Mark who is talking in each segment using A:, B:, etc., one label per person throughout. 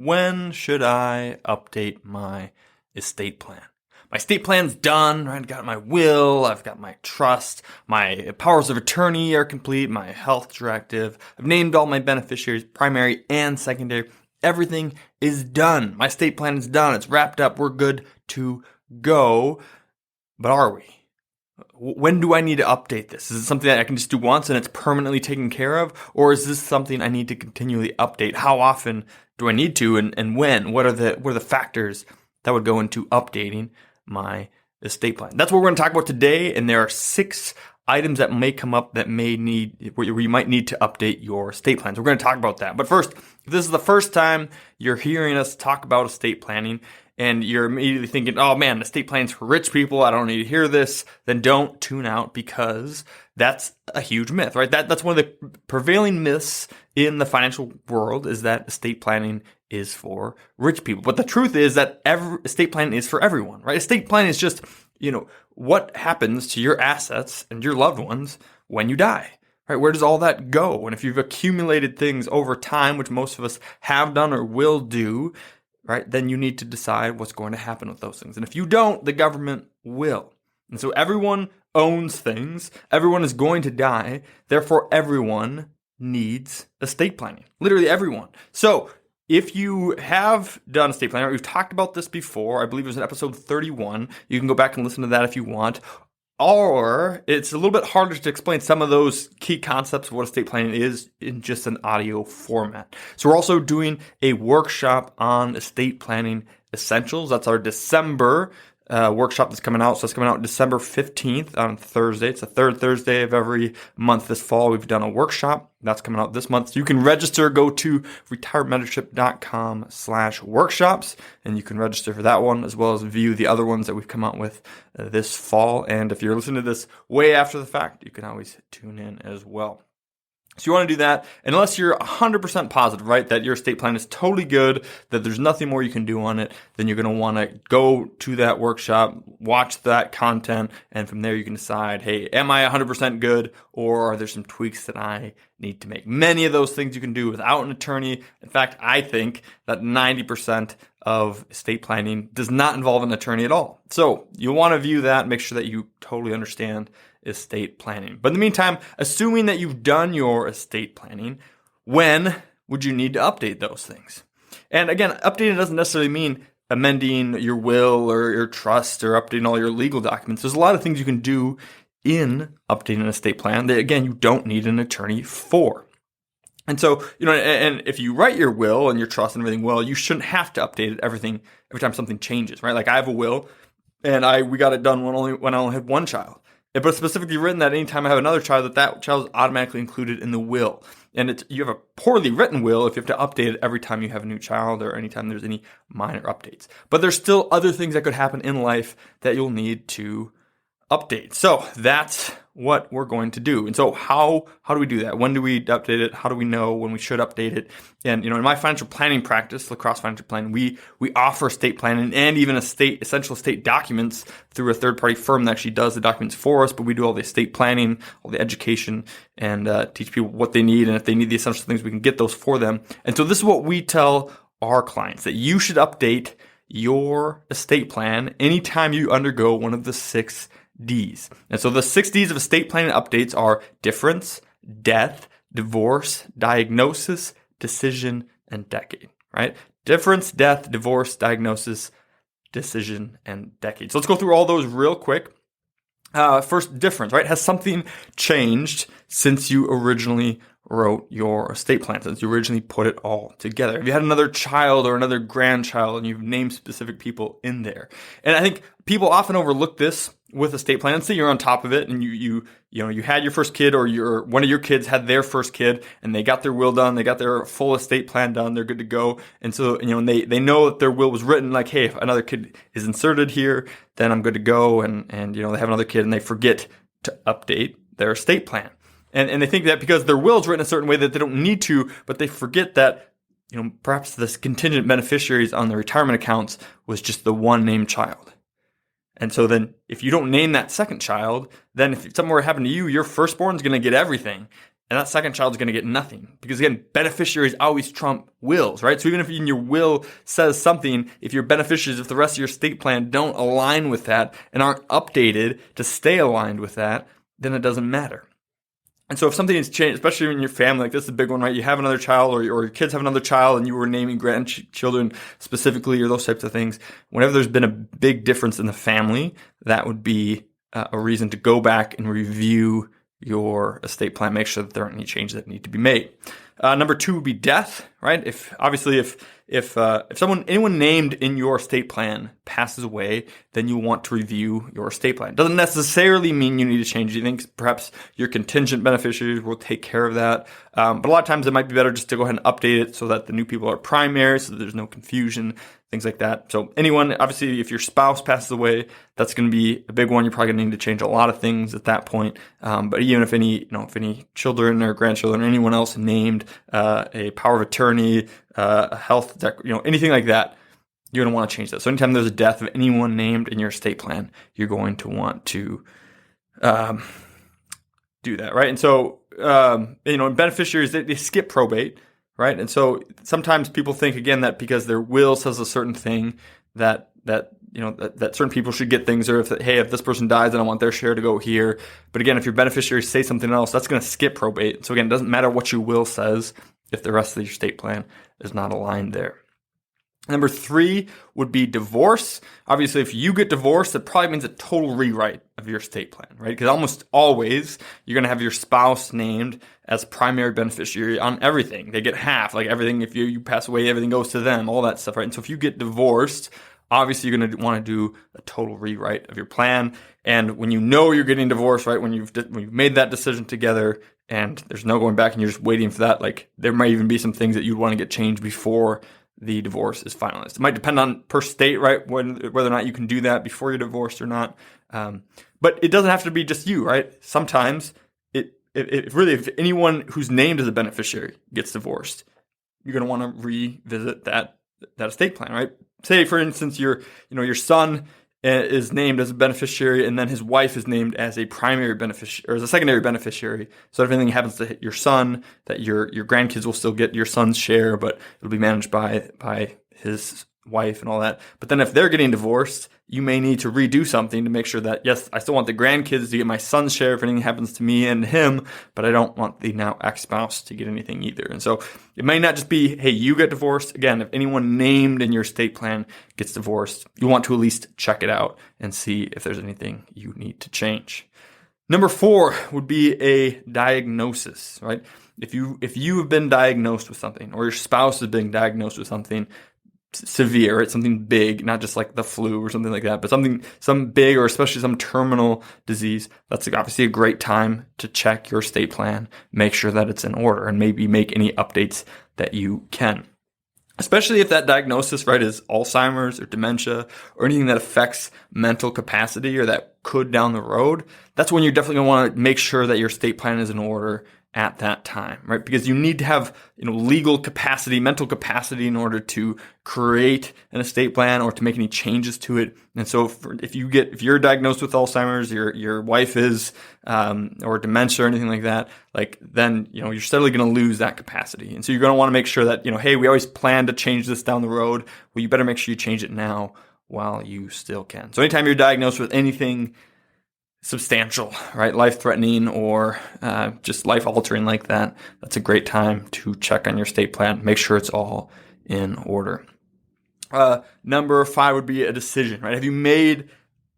A: When should I update my estate plan? My estate plan's done, right? I've got my will, I've got my trust, my powers of attorney are complete, my health directive, I've named all my beneficiaries, primary and secondary. Everything is done. My estate plan is done. It's wrapped up. We're good to go. But are we? When do I need to update this? Is it something that I can just do once and it's permanently taken care of? Or is this something I need to continually update? How often do I need to and when? What are the factors that would go into updating my estate plan? That's what we're going to talk about today. And there are 6 items that may come up that where you might need to update your estate plans. We're going to talk about that. But first, if this is the first time you're hearing us talk about estate planning and you're immediately thinking, oh man, estate plans for rich people, I don't need to hear this, then don't tune out, because that's a huge myth, right? That's one of the prevailing myths in the financial world, is that estate planning is for rich people. But the truth is that estate planning is for everyone, right? Estate planning is just, what happens to your assets and your loved ones when you die, right? Where does all that go? And if you've accumulated things over time, which most of us have done or will do, right, then you need to decide what's going to happen with those things. And if you don't, the government will. And so everyone owns things. Everyone is going to die. Therefore, everyone needs estate planning. Literally everyone. So if you have done estate planning, we've talked about this before. I believe it was in episode 31. You can go back and listen to that if you want. Or it's a little bit harder to explain some of those key concepts of what estate planning is in just an audio format. So we're also doing a workshop on estate planning essentials. That's our December workshop that's coming out. So it's coming out December 15th on Thursday. It's the third Thursday of every month this fall. We've done a workshop that's coming out this month. So you can register, go to retirementorship.com/workshops, and you can register for that one as well as view the other ones that we've come out with this fall. And if you're listening to this way after the fact, you can always tune in as well. So you want to do that, and unless you're 100% positive, right, that your estate plan is totally good, that there's nothing more you can do on it, then you're going to want to go to that workshop, watch that content, and from there you can decide, hey, am I 100% good, or are there some tweaks that I need to make? Many of those things you can do without an attorney. In fact, I think that 90% of estate planning does not involve an attorney at all. So you'll want to view that, make sure that you totally understand estate planning. But in the meantime, assuming that you've done your estate planning, when would you need to update those things? And again, updating doesn't necessarily mean amending your will or your trust or updating all your legal documents. There's a lot of things you can do in updating an estate plan that, again, you don't need an attorney for. And so, and if you write your will and your trust and everything well, you shouldn't have to update it every time something changes, right? Like I have a will and we got it done when I only had one child. But it's specifically written that anytime I have another child, that child is automatically included in the will. And you have a poorly written will if you have to update it every time you have a new child or anytime there's any minor updates. But there's still other things that could happen in life that you'll need to update. So that's what we're going to do. And so how do we do that? When do we update it? How do we know when we should update it? And in my financial planning practice, Lacrosse Financial Planning, we offer estate planning and even essential estate documents through a third-party firm that actually does the documents for us, but we do all the estate planning, all the education, and teach people what they need. And if they need the essential things, we can get those for them. And so this is what we tell our clients, that you should update your estate plan anytime you undergo one of the 6 Ds. And so the 6 Ds of estate planning updates are difference, death, divorce, diagnosis, decision, and decade, right? Difference, death, divorce, diagnosis, decision, and decade. So let's go through all those real quick. First, difference, right? Has something changed since you originally wrote your estate plan, since you originally put it all together? Have you had another child or another grandchild and you've named specific people in there? And I think people often overlook this with estate plan. And say you're on top of it and you had your first kid, or one of your kids had their first kid and they got their will done, they got their full estate plan done, they're good to go. And so, and they know that their will was written like, hey, if another kid is inserted here, then I'm good to go. And they have another kid and they forget to update their estate plan. And they think that because their will is written a certain way that they don't need to, but they forget that, perhaps this contingent beneficiaries on the retirement accounts was just the one named child. And so then if you don't name that second child, then if something were to happen to you, your firstborn is going to get everything. and that second child is going to get nothing. Because again, beneficiaries always trump wills, right? So even if in your will says something, if your beneficiaries, if the rest of your estate plan don't align with that and aren't updated to stay aligned with that, then it doesn't matter. And so if something has changed, especially in your family, like this is a big one, right? You have another child or your kids have another child and you were naming grandchildren specifically or those types of things. Whenever there's been a big difference in the family, that would be a reason to go back and review your estate plan, make sure that there aren't any changes that need to be made. Number 2 would be death, right? If anyone named in your estate plan passes away, then you want to review your estate plan. Doesn't necessarily mean you need to change anything. Perhaps your contingent beneficiaries will take care of that. But a lot of times it might be better just to go ahead and update it so that the new people are primary, so that there's no confusion, things like that. So anyone, obviously, if your spouse passes away, that's going to be a big one. You're probably going to need to change a lot of things at that point. But even if any children or grandchildren or anyone else named a power of attorney, a health, anything like that, you're going to want to change that. So anytime there's a death of anyone named in your estate plan, you're going to want to do that, right? And so, beneficiaries, they skip probate, right? And so sometimes people think, again, that because their will says a certain thing that certain people should get things, or if this person dies, then I want their share to go here. But again, if your beneficiaries say something else, that's going to skip probate. So again, it doesn't matter what your will says if the rest of your estate plan is not aligned there. Number 3 would be divorce. Obviously, if you get divorced, that probably means a total rewrite of your estate plan, right? Because almost always you're going to have your spouse named as primary beneficiary on everything. They get half, like everything. If you pass away, everything goes to them, all that stuff, right? And so if you get divorced, obviously you're going to want to do a total rewrite of your plan. And when you know you're getting divorced, right, when you've made that decision together and there's no going back and you're just waiting for that, like there might even be some things that you'd want to get changed before the divorce is finalized. It might depend on per state, right, whether or not you can do that before you're divorced or not. But it doesn't have to be just you, right? Sometimes if anyone who's named as a beneficiary gets divorced, you're going to want to revisit that estate plan, right? Say, for instance, your son is named as a beneficiary, and then his wife is named as a primary beneficiary or as a secondary beneficiary. So if anything happens to hit your son, that your grandkids will still get your son's share, but it'll be managed by his wife and all that. But then if they're getting divorced, you may need to redo something to make sure that, yes, I still want the grandkids to get my son's share if anything happens to me and him, but I don't want the now ex-spouse to get anything either. And so it may not just be, hey, you get divorced. Again, if anyone named in your estate plan gets divorced, you want to at least check it out and see if there's anything you need to change. Number 4 would be a diagnosis, right? If you have been diagnosed with something, or your spouse has been diagnosed with something severe, it's something big, not just like the flu or something like that, but some big, or especially some terminal disease, that's obviously a great time to check your estate plan, make sure that it's in order, and maybe make any updates that you can. Especially if that diagnosis, right, is Alzheimer's or dementia or anything that affects mental capacity or that could down the road, that's when you're definitely going to want to make sure that your estate plan is in order at that time, right? Because you need to have, legal capacity, mental capacity in order to create an estate plan or to make any changes to it. And so if you're diagnosed with Alzheimer's, your wife is, or dementia or anything like that, then, you're steadily going to lose that capacity. And so you're going to want to make sure that, hey, we always plan to change this down the road. Well, you better make sure you change it now while you still can. So anytime you're diagnosed with anything substantial, right, life-threatening or just life-altering like that, that's a great time to check on your estate plan. Make sure it's all in order. Number 5 would be a decision, right? Have you made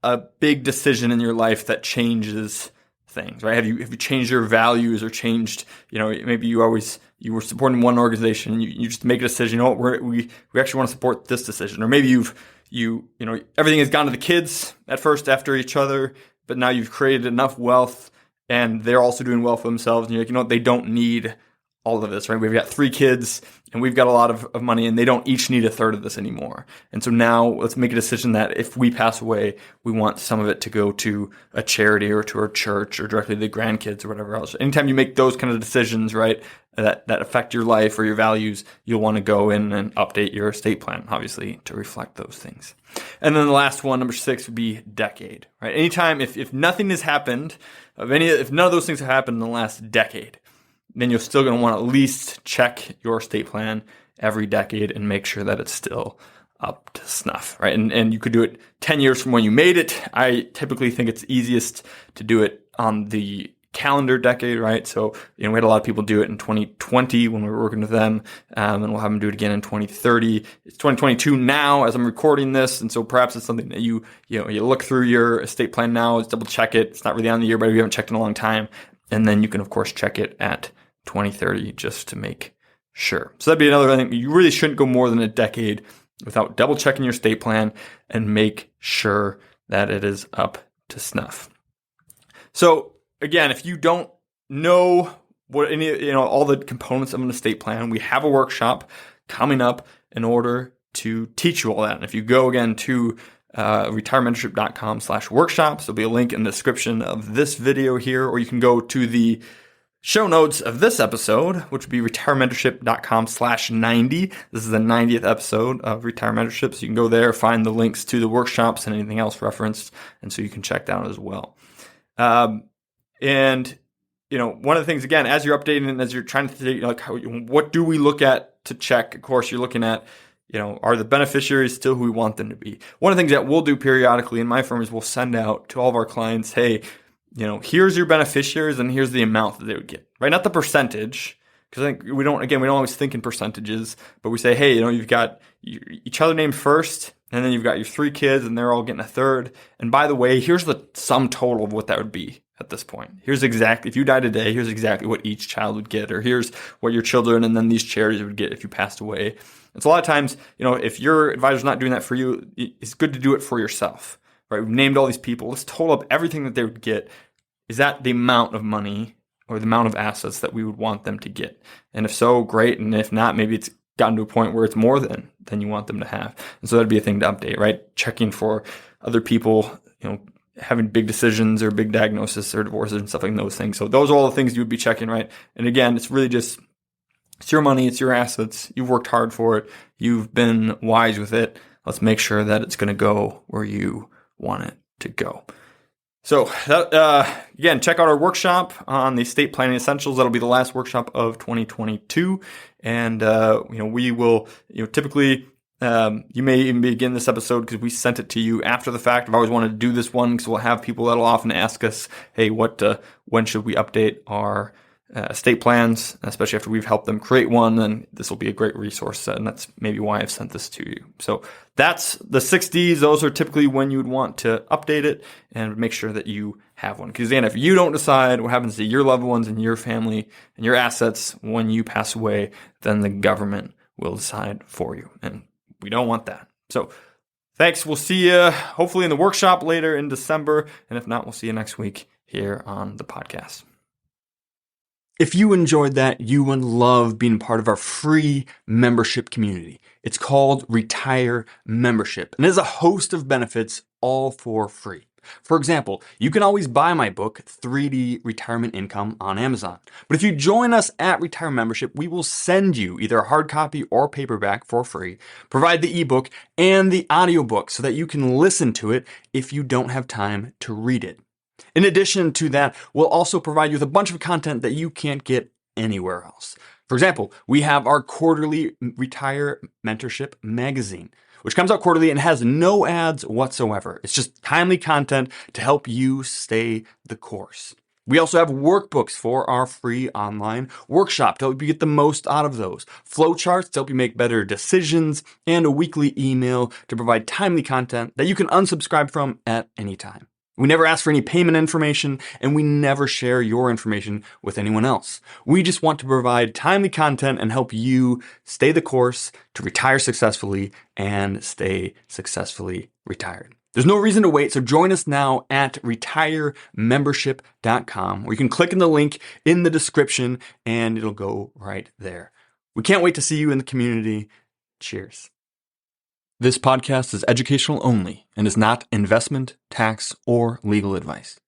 A: a big decision in your life that changes things, right? Have you changed your values or changed, maybe you were supporting one organization and you just make a decision, we actually want to support this decision. Or maybe everything has gone to the kids at first after each other, but now you've created enough wealth and they're also doing well for themselves. And you're like, they don't need all of this, right? We've got 3 kids and we've got a lot of money and they don't each need a third of this anymore. And so now let's make a decision that if we pass away, we want some of it to go to a charity or to our church or directly to the grandkids or whatever else. Anytime you make those kind of decisions, right, that affect your life or your values, you'll want to go in and update your estate plan, obviously, to reflect those things. And then the last one, number 6, would be decade, right? Anytime, if nothing has happened, if none of those things have happened in the last decade, then you're still going to want to at least check your estate plan every decade and make sure that it's still up to snuff, right? And you could do it 10 years from when you made it. I typically think it's easiest to do it on the calendar decade, right? So, we had a lot of people do it in 2020 when we were working with them, and we'll have them do it again in 2030. It's 2022 now as I'm recording this, and so perhaps it's something that you look through your estate plan now, let's double check it. It's not really on the year, but we haven't checked in a long time, and then you can of course check it at 2030 just to make sure. So that'd be another thing. You really shouldn't go more than a decade without double checking your estate plan and make sure that it is up to snuff. So again, if you don't know what all the components of an estate plan, we have a workshop coming up in order to teach you all that. And if you go again to retirementorship.com/workshops, there'll be a link in the description of this video here, or you can go to the show notes of this episode, which would be retirementorship.com/90. This is the 90th episode of Retire Mentorship. So you can go there, find the links to the workshops and anything else referenced. And so you can check that out as well. And one of the things, again, as you're updating and as you're trying to think, what do we look at to check? Of course, you're looking at, are the beneficiaries still who we want them to be? One of the things that we'll do periodically in my firm is we'll send out to all of our clients, hey, here's your beneficiaries and here's the amount that they would get, right? Not the percentage, because I think we don't always think in percentages, but we say, hey, you've got each other named first, and then you've got your 3 kids and they're all getting a third. And by the way, here's the sum total of what that would be at this point. Here's exactly, if you die today, here's exactly what each child would get, or here's what your children and then these charities would get if you passed away. And so a lot of times, if your advisor's not doing that for you, it's good to do it for yourself. Right, we've named all these people. Let's total up everything that they would get. Is that the amount of money or the amount of assets that we would want them to get? And if so, great. And if not, maybe it's gotten to a point where it's more than you want them to have. And so that'd be a thing to update, right? Checking for other people, having big decisions or big diagnosis or divorces and stuff like those things. So those are all the things you would be checking, right? And again, it's really just, it's your money, it's your assets. You've worked hard for it. You've been wise with it. Let's make sure that it's going to go where you want it to go. So again, check out our workshop on the estate planning essentials. That'll be the last workshop of 2022, and we will typically you may even begin this episode because we sent it to you after the fact. I've always wanted to do this one because we'll have people that'll often ask us, hey, when should we update our estate plans, especially after we've helped them create one, then this will be a great resource, and that's maybe why I've sent this to you. So that's the 6 Ds. Those are typically when you would want to update it and make sure that you have one. Because again, if you don't decide what happens to your loved ones and your family and your assets when you pass away, then the government will decide for you, and we don't want that. So thanks. We'll see you hopefully in the workshop later in December, and if not, we'll see you next week here on the podcast. If you enjoyed that, you would love being part of our free membership community. It's called Retire Membership, and it has a host of benefits all for free. For example, you can always buy my book, 3D Retirement Income, on Amazon. But if you join us at Retire Membership, we will send you either a hard copy or paperback for free, provide the ebook and the audiobook so that you can listen to it if you don't have time to read it. In addition to that, we'll also provide you with a bunch of content that you can't get anywhere else. For example, we have our quarterly Retire Mentorship magazine, which comes out quarterly and has no ads whatsoever. It's just timely content to help you stay the course. We also have workbooks for our free online workshop to help you get the most out of those, flowcharts to help you make better decisions, and a weekly email to provide timely content that you can unsubscribe from at any time. We never ask for any payment information, and we never share your information with anyone else. We just want to provide timely content and help you stay the course to retire successfully and stay successfully retired. There's no reason to wait, so join us now at retiremembership.com, where you can click in the link in the description and it'll go right there. We can't wait to see you in the community. Cheers. This podcast is educational only and is not investment, tax, or legal advice.